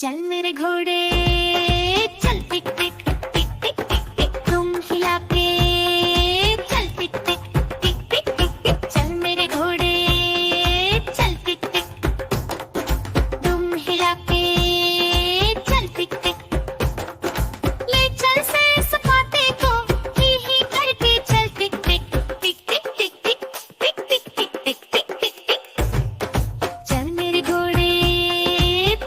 चल मेरे घोड़े चल टिक टिक टिक टिक टिक टिक तुम हिला के चल टिक टिक टिक टिक टिक टिक चल मेरे घोड़े चल टिक टिक तुम हिला के चल टिक टिक ले चल से सपाटे को ही करके चल टिक टिक टिक टिक टिक टिक टिक टिक टिक टिक टिक टिक टिक चल मेरे घोड़े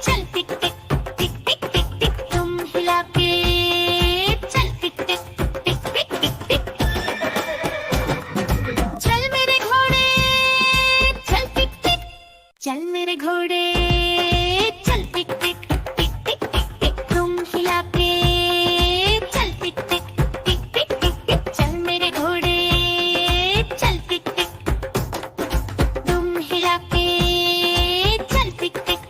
चल टिक टिक टिक टिक टिक टिक तुम हिला के चल टिक टिक टिक टिक टिक टिक चल मेरे घोड़े चल टिक टिक चल मेरे घोड़े चल टिक टिक टिक टिक टिक टिक तुम हिला के चल टिक टिक टिक टिक टिक टिक चल मेरे घोड़े चल टिक टिक तुम हिला के चल टिक टिक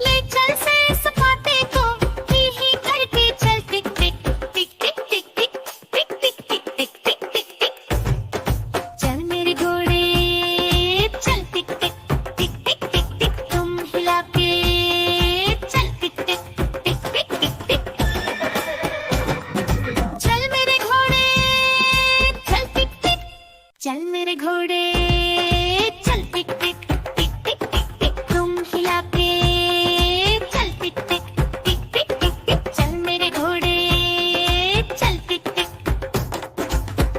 ले चल से सपाटे को ही करके चल टिक टिक टिक टिक टिक टिक टिक टिक टिक टिक टिक टिक टिक चल मेरे घोड़े चल टिक टिक टिक टिक टिक टिक तुम हिला के चल टिक टिक टिक टिक टिक टिक चल मेरे घोड़े चल टिक टिक चल मेरे घोड़े चल टिक टिक टिक टिक टिक टिक तुम हिला के चल टिक टिक टिक टिक टिक टिक चल मेरे घोड़े चल टिक टिक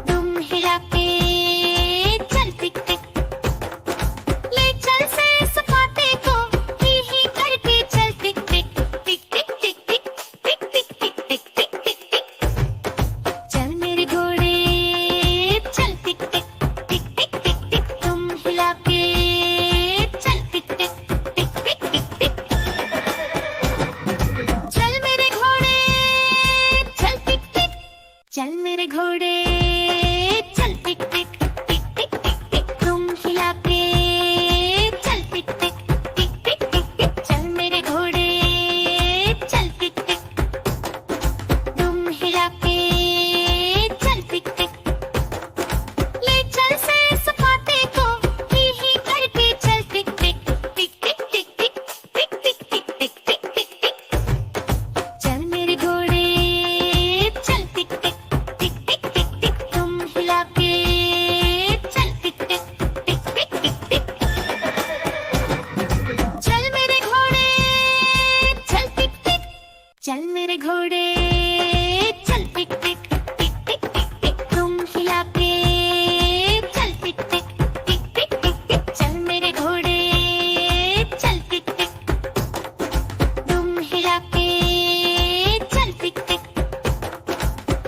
तुम हिला के चल टिक टिक ले चल से सपाटे को ही करके चल टिक टिक टिक टिक टिक टिक टिक टिक टिक टिक टिक टिक टिक चल मेरे घोड़े चल टिक टिक टिक टिक टिक टिक तुम हिला के चल टिक टिक टिक टिक टिक टिक चल मेरे घोड़े चल टिक टिक चल मेरे घोड़े चल टिक टिक टिक टिक टिक टिक तुम हिला के चल टिक टिक टिक टिक टिक टिक चल मेरे घोड़े चल टिक टिक तुम हिला के चल टिक टिक ले चल से सपाटे को ही करके चल टिक टिक टिक टिक टिक टिक टिक टिक टिक टिक टिक टिक टिक चल मेरे घोड़े चल टिक टिक टिक टिक टिक टिक तुम हिला के चल टिक टिक टिक टिक टिक टिक चल मेरे घोड़े चल टिक टिक चल मेरे घोड़े चल टिक टिक टिक टिक टिक टिक तुम हिला के चल टिक टिक टिक टिक टिक टिक चल मेरे घोड़े चल टिक टिक तुम हिला के चल टिक टिक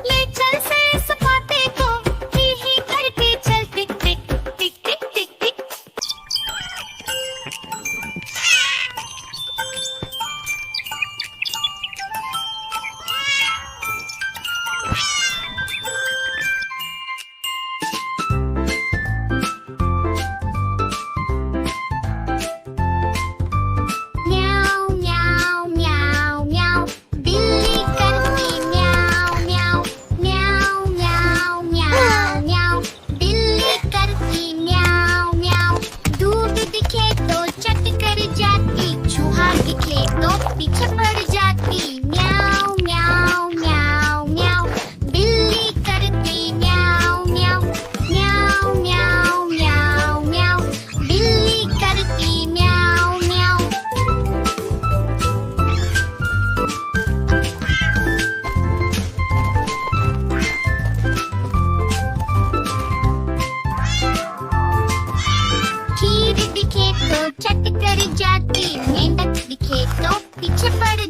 ले चल से सपाटे को ही करके चल टिक टिक टिक टिक टिक टिक म्याऊ म्याऊ म्याऊ म्याऊ बिल्ली करती म्याऊ म्याऊ म्याऊ म्याऊ म्याऊ म्याऊ बिल्ली करती म्याऊ म्याऊ दूध दिखे तो चट कर जाती चूहा दिखे तो पीछे पड़ जाती म्याऊ म्याऊ म्याऊ म्याऊ बिल्ली करती म्याऊ म्याऊ म्याऊ म्याऊ म्याऊ म्याऊ बिल्ली करती म्याऊ म्याऊ खीर दिखे तो चट कर जाती मेंढक दिखे तो पीछे पड़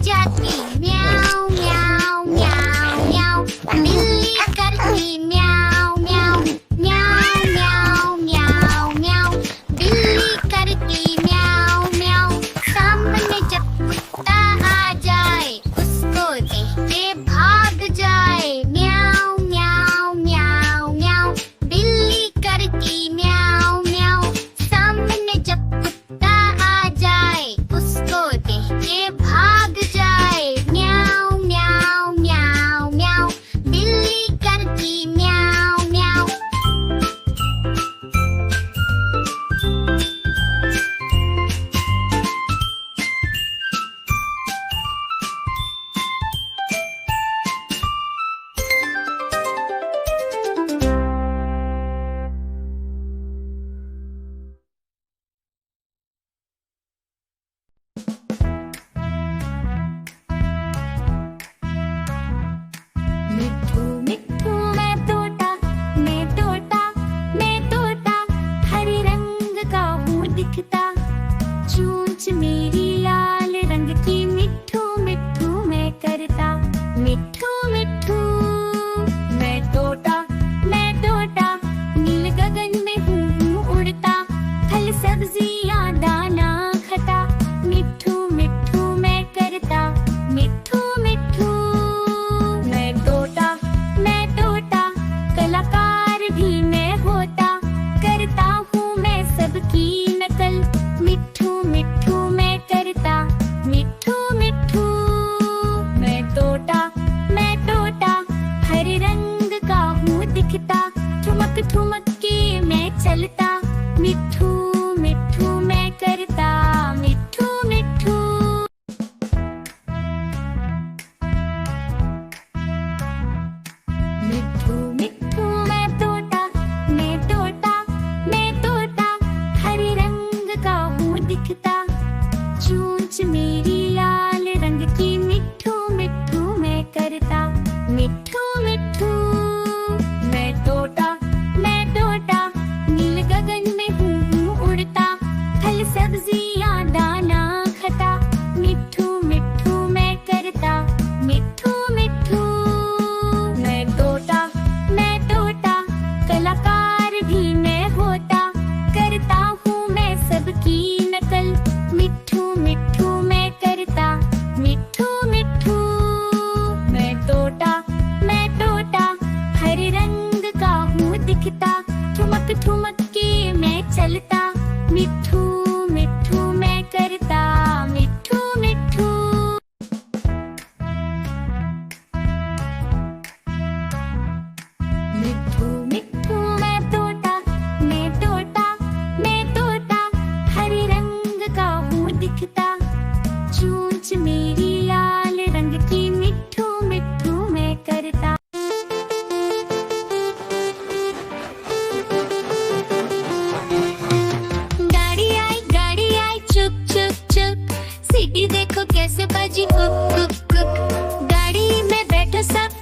कैसे बजी कुक कुक कुक। गाड़ी में बैठो सब